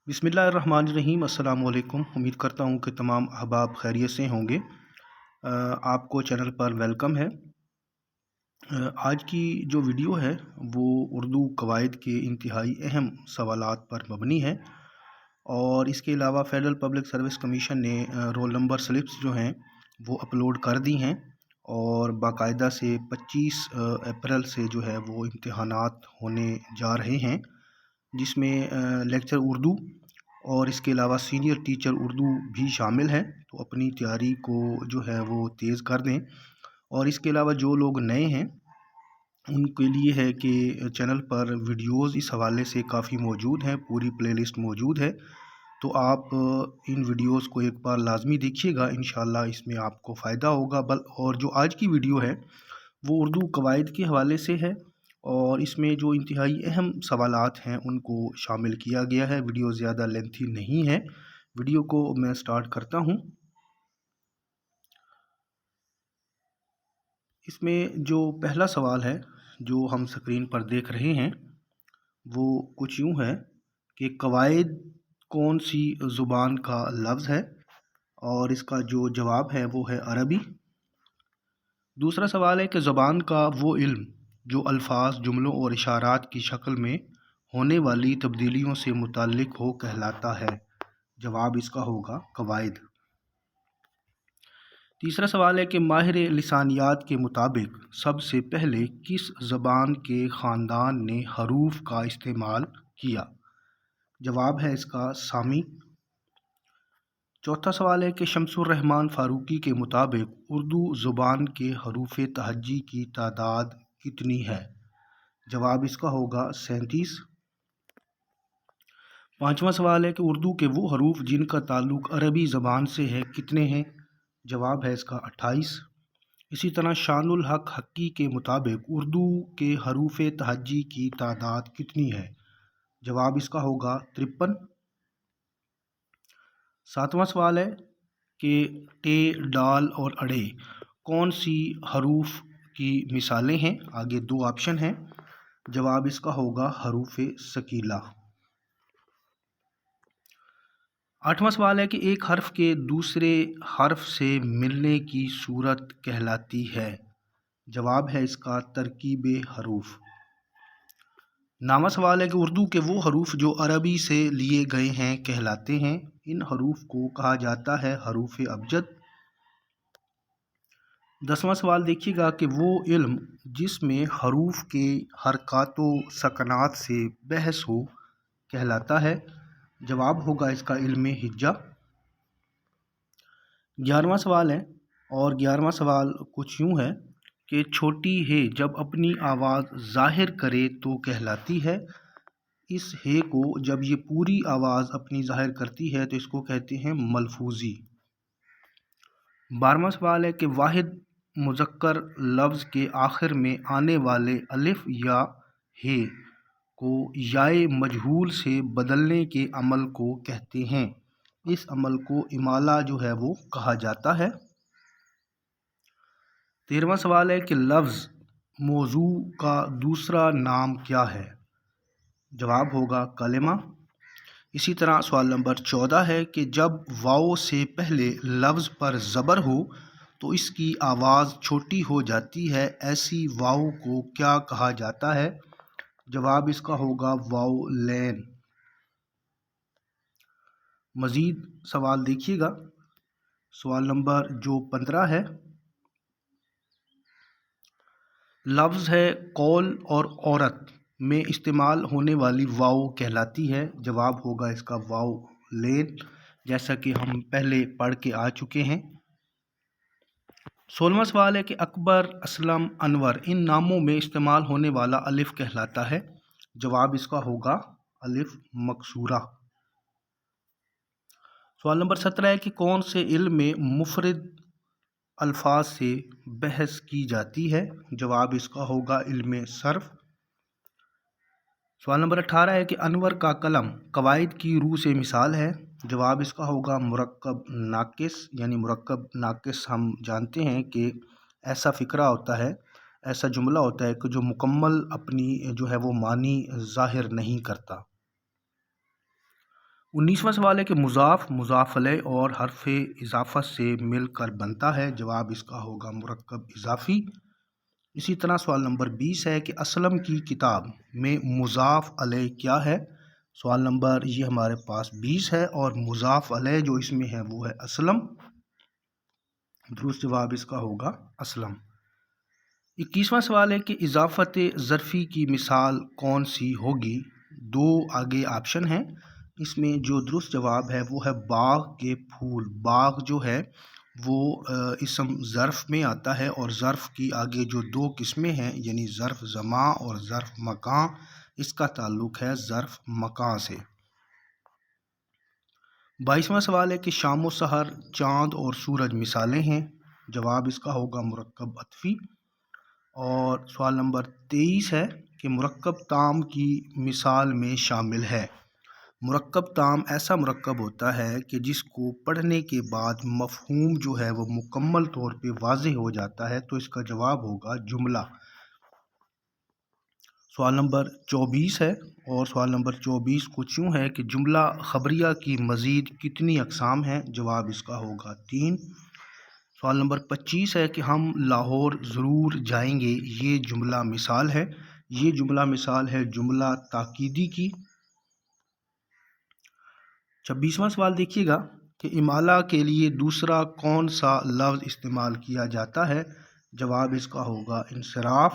बिस्मिल्लाहिर्रहमानिर्रहीम। अस्सलाम वालेकुम। उम्मीद करता हूँ कि तमाम अहबाब खैरियत से होंगे। आपको चैनल पर वेलकम है। आज की जो वीडियो है वो उर्दू कवायद के इंतहाई अहम सवालात पर मबनी है और इसके अलावा फेडरल पब्लिक सर्विस कमीशन ने रोल नंबर स्लिप्स जो हैं वो अपलोड कर दी हैं और बाकायदा से 25 अप्रैल से जो है वो इम्तहानात होने जा रहे हैं, जिसमें लेक्चर उर्दू और इसके अलावा सीनियर टीचर उर्दू भी शामिल हैं। तो अपनी तैयारी को जो है वो तेज़ कर दें। और इसके अलावा जो लोग नए हैं उनके लिए है कि चैनल पर वीडियोस इस हवाले से काफ़ी मौजूद हैं, पूरी प्लेलिस्ट मौजूद है। तो आप इन वीडियोस को एक बार लाजमी देखिएगा, इंशाल्लाह इसमें आपको फ़ायदा होगा। और जो आज की वीडियो है वो उर्दू कवायद के हवाले से है और इसमें जो इंतहाई अहम सवालात हैं उनको शामिल किया गया है। वीडियो ज़्यादा लेंथी नहीं है। वीडियो को मैं स्टार्ट करता हूँ। इसमें जो पहला सवाल है जो हम स्क्रीन पर देख रहे हैं वो कुछ यूँ है कि कवायद कौन सी ज़ुबान का लफ्ज़ है, और इसका जो जवाब है वो है अरबी। दूसरा सवाल है कि ज़बान का वो इल्म जो अल्फाज, जुमलों और इशारात की शक्ल में होने वाली तब्दीलियों से मुताल्लिक हो कहलाता है। जवाब इसका होगा कवायद। तीसरा सवाल है कि माहिर लिसानियात के मुताबिक सबसे पहले किस ज़बान के ख़ानदान ने हरूफ का इस्तेमाल किया? जवाब है इसका सामी। चौथा सवाल है कि शमसुर रहमान फ़ारूकी के मुताबिक उर्दू ज़ुबान के हरूफ तहज्जी की तादाद कितनी है? जवाब इसका होगा 37। पाँचवा सवाल है कि उर्दू के वो हरूफ जिनका ताल्लुक़ अरबी ज़बान से है कितने हैं? जवाब है इसका 28। इसी तरह शानुल हक हक्की के मुताबिक उर्दू के हरूफ तहज्जी की तादाद कितनी है? जवाब इसका होगा 53। सातवां सवाल है कि टे, डाल और अड़े कौन सी हरूफ की मिसालें हैं? आगे दो ऑप्शन हैं। जवाब इसका होगा हरूफ सकीला। आठवां सवाल है कि एक हर्फ के दूसरे हर्फ से मिलने की सूरत कहलाती है। जवाब है इसका तरकीब हरूफ। नौवां सवाल है कि उर्दू के वो हरूफ जो अरबी से लिए गए हैं कहलाते हैं। इन हरूफ को कहा जाता है हरूफ अबजद। 10वां सवाल देखिएगा कि वो इल्म जिसमें हरूफ के हरकात व सकनात से बहस हो कहलाता है। जवाब होगा इसका इल्म हिज्जा। 11वां सवाल है और 11वां सवाल कुछ यूँ है कि छोटी हे जब अपनी आवाज़ ज़ाहिर करे तो कहलाती है। इस हे को जब ये पूरी आवाज़ अपनी ज़ाहिर करती है तो इसको कहते हैं मलफूजी। 12वां सवाल है कि वाहिद मुज़क्कर लफ्ज़ के आखिर में आने वाले अलिफ या हे को याए मजहूल से बदलने के अमल को कहते हैं। इस अमल को इमाला जो है वो कहा जाता है। 13वां सवाल है कि लफ्ज़ मौजू का दूसरा नाम क्या है? जवाब होगा कलिमा। इसी तरह सवाल नंबर 14 है कि जब वाओ से पहले लफ्ज़ पर ज़बर हो तो इसकी आवाज़ छोटी हो जाती है, ऐसी वाओ को क्या कहा जाता है? जवाब इसका होगा वाओ लैन। मज़ीद सवाल देखिएगा। सवाल नंबर जो 15 है, लफ्ज़ है कौल और औरत में इस्तेमाल होने वाली वाओ कहलाती है। जवाब होगा इसका वाओ लेन, जैसा कि हम पहले पढ़ के आ चुके हैं। 16वां सवाल है कि अकबर, असलम, अनवर इन नामों में इस्तेमाल होने वाला अलिफ कहलाता है। जवाब इसका होगा अलिफ मकसूरा। सवाल नंबर 17 है कि कौन से इल्म में मुफरद अल्फाज से बहस की जाती है? जवाब इसका होगा इल्म सर्फ। सवाल नंबर 18 है कि अनवर का कलम कवायद की रूह से मिसाल है। जवाब इसका होगा मुरक्कब नाकिस। यानी मुरक्कब नाकिस हम जानते हैं कि ऐसा फ़िक्रा होता है, ऐसा जुमला होता है कि जो मुकम्मल अपनी जो है वो मानी ज़ाहिर नहीं करता। 19واں سوال ہے کہ مضاف مضاف علیہ اور حرف اضافہ سے مل کر بنتا ہے، جواب اس کا ہوگا مرکب اضافی۔ اسی طرح سوال نمبر 20 ہے کہ اسلم کی کتاب میں مضاف علیہ کیا ہے؟ سوال نمبر یہ ہمارے پاس 20 ہے اور مضاف علیہ جو اس میں ہے وہ ہے اسلم، درست جواب اس کا ہوگا اسلم۔ 21واں سوال ہے کہ اضافت ظرفی کی مثال کون سی ہوگی؟ دو آگے آپشن ہیں، اس میں جو درست جواب ہے وہ ہے باغ کے پھول۔ باغ جو ہے وہ اسم ظرف میں آتا ہے اور ظرف کی آگے جو دو قسمیں ہیں یعنی ظرف زمان اور ظرف مکان، اس کا تعلق ہے ظرف مکان سے۔ 22واں سوال ہے کہ شام و سحر، چاند اور سورج مثالیں ہیں، جواب اس کا ہوگا مرکب عطفی۔ اور سوال نمبر 23 ہے کہ مرکب تام کی مثال میں شامل ہے۔ مرکب تام ایسا مرکب ہوتا ہے کہ جس کو پڑھنے کے بعد مفہوم جو ہے وہ مکمل طور پہ واضح ہو جاتا ہے، تو اس کا جواب ہوگا جملہ۔ سوال نمبر 24 ہے اور سوال نمبر 24 کچھ یوں ہے کہ جملہ خبریہ کی مزید کتنی اقسام ہیں؟ جواب اس کا ہوگا 3۔ سوال نمبر 25 ہے کہ ہم لاہور ضرور جائیں گے، یہ جملہ مثال ہے، یہ جملہ مثال ہے جملہ تاکیدی کی۔ 26واں سوال دیکھیے گا کہ امالہ کے لیے دوسرا کون سا لفظ استعمال کیا جاتا ہے؟ جواب اس کا ہوگا انصراف۔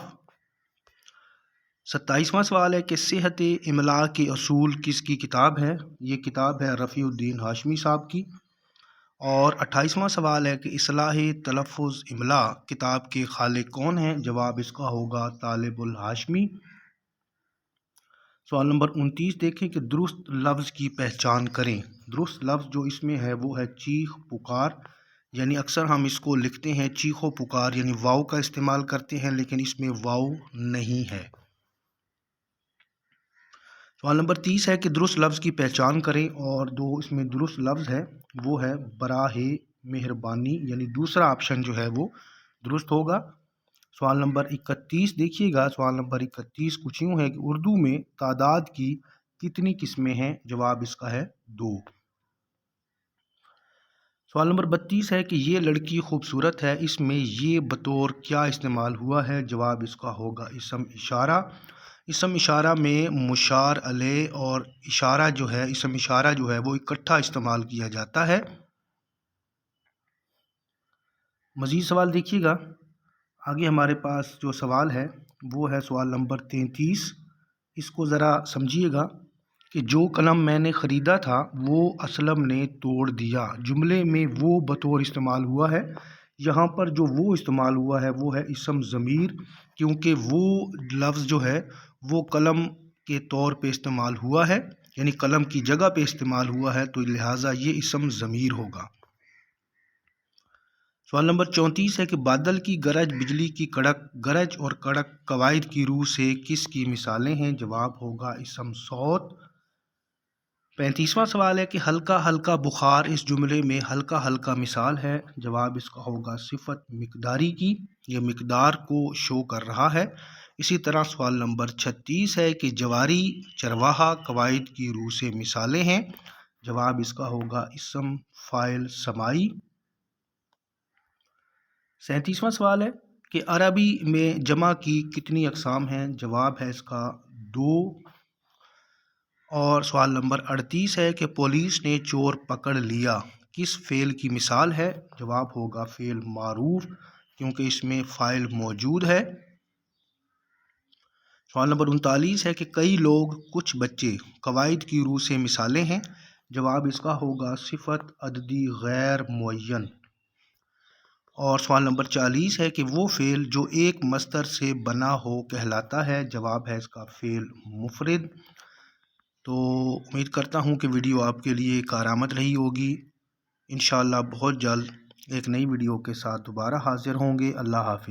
27واں سوال ہے کہ صحت املاء کے اصول کس کی کتاب ہے؟ یہ کتاب ہے رفیع الدین ہاشمی صاحب کی۔ اور 28واں سوال ہے کہ اصلاح تلفظ املاء کتاب کے خالق کون ہیں؟ جواب اس کا ہوگا طالب الہاشمی۔ سوال نمبر 29 دیکھیں کہ درست لفظ کی پہچان کریں۔ درست لفظ جو اس میں ہے وہ ہے چیخ پکار، یعنی اکثر ہم اس کو لکھتے ہیں چیخ و پکار، یعنی واؤ کا استعمال کرتے ہیں لیکن اس میں واؤ نہیں ہے۔ سوال نمبر 30 ہے کہ درست لفظ کی پہچان کریں، اور دو اس میں درست لفظ ہے وہ ہے براہ مہربانی، یعنی دوسرا آپشن جو ہے وہ درست ہوگا۔ سوال نمبر 31 دیکھیے گا، سوال نمبر 31 کچھ یوں ہے کہ اردو میں تعداد کی کتنی قسمیں ہیں؟ جواب اس کا ہے 2۔ سوال نمبر 32 ہے کہ یہ لڑکی خوبصورت ہے، اس میں یہ بطور کیا استعمال ہوا ہے؟ جواب اس کا ہوگا اسم اشارہ۔ اسم اشارہ میں مشار علیہ اور اشارہ جو ہے، اسم اشارہ جو ہے وہ اکٹھا استعمال کیا جاتا ہے۔ مزید سوال دیکھیے گا، آگے ہمارے پاس جو سوال ہے وہ ہے سوال نمبر 33۔ اس کو ذرا سمجھیے گا کہ جو قلم میں نے خریدا تھا وہ اسلم نے توڑ دیا، جملے میں وہ بطور استعمال ہوا ہے، یہاں پر جو وہ استعمال ہوا ہے وہ ہے اسم ضمیر، کیونکہ وہ لفظ جو ہے وہ قلم کے طور پہ استعمال ہوا ہے، یعنی قلم کی جگہ پہ استعمال ہوا ہے، تو لہٰذا یہ اسم ضمیر ہوگا۔ سوال نمبر 34 ہے کہ بادل کی گرج، بجلی کی کڑک، گرج اور کڑک قواعد کی روح سے کس کی مثالیں ہیں؟ جواب ہوگا اسم صوت۔ 35واں سوال ہے کہ ہلکا ہلکا بخار اس جملے میں ہلکا ہلکا مثال ہے، جواب اس کا ہوگا صفت مقداری کی، یہ مقدار کو شو کر رہا ہے۔ اسی طرح سوال نمبر 36 ہے کہ جواری چرواہا قواعد کی روح سے مثالیں ہیں، جواب اس کا ہوگا اسم فاعل سمائی۔ 37واں سوال ہے کہ عربی میں جمع کی کتنی اقسام ہیں؟ جواب ہے اس کا 2۔ اور سوال نمبر 38 ہے کہ پولیس نے چور پکڑ لیا کس فعل کی مثال ہے؟ جواب ہوگا فعل معروف، کیونکہ اس میں فاعل موجود ہے۔ سوال نمبر 39 ہے کہ کئی لوگ، کچھ بچے قواعد کی روح سے مثالیں ہیں، جواب اس کا ہوگا صفت عددی غیر معین۔ اور سوال نمبر 40 ہے کہ وہ فعل جو ایک مصدر سے بنا ہو کہلاتا ہے، جواب ہے اس کا فعل مفرد۔ تو امید کرتا ہوں کہ ویڈیو آپ کے لیے کارآمد رہی ہوگی، انشاءاللہ بہت جلد ایک نئی ویڈیو کے ساتھ دوبارہ حاضر ہوں گے۔ اللہ حافظ۔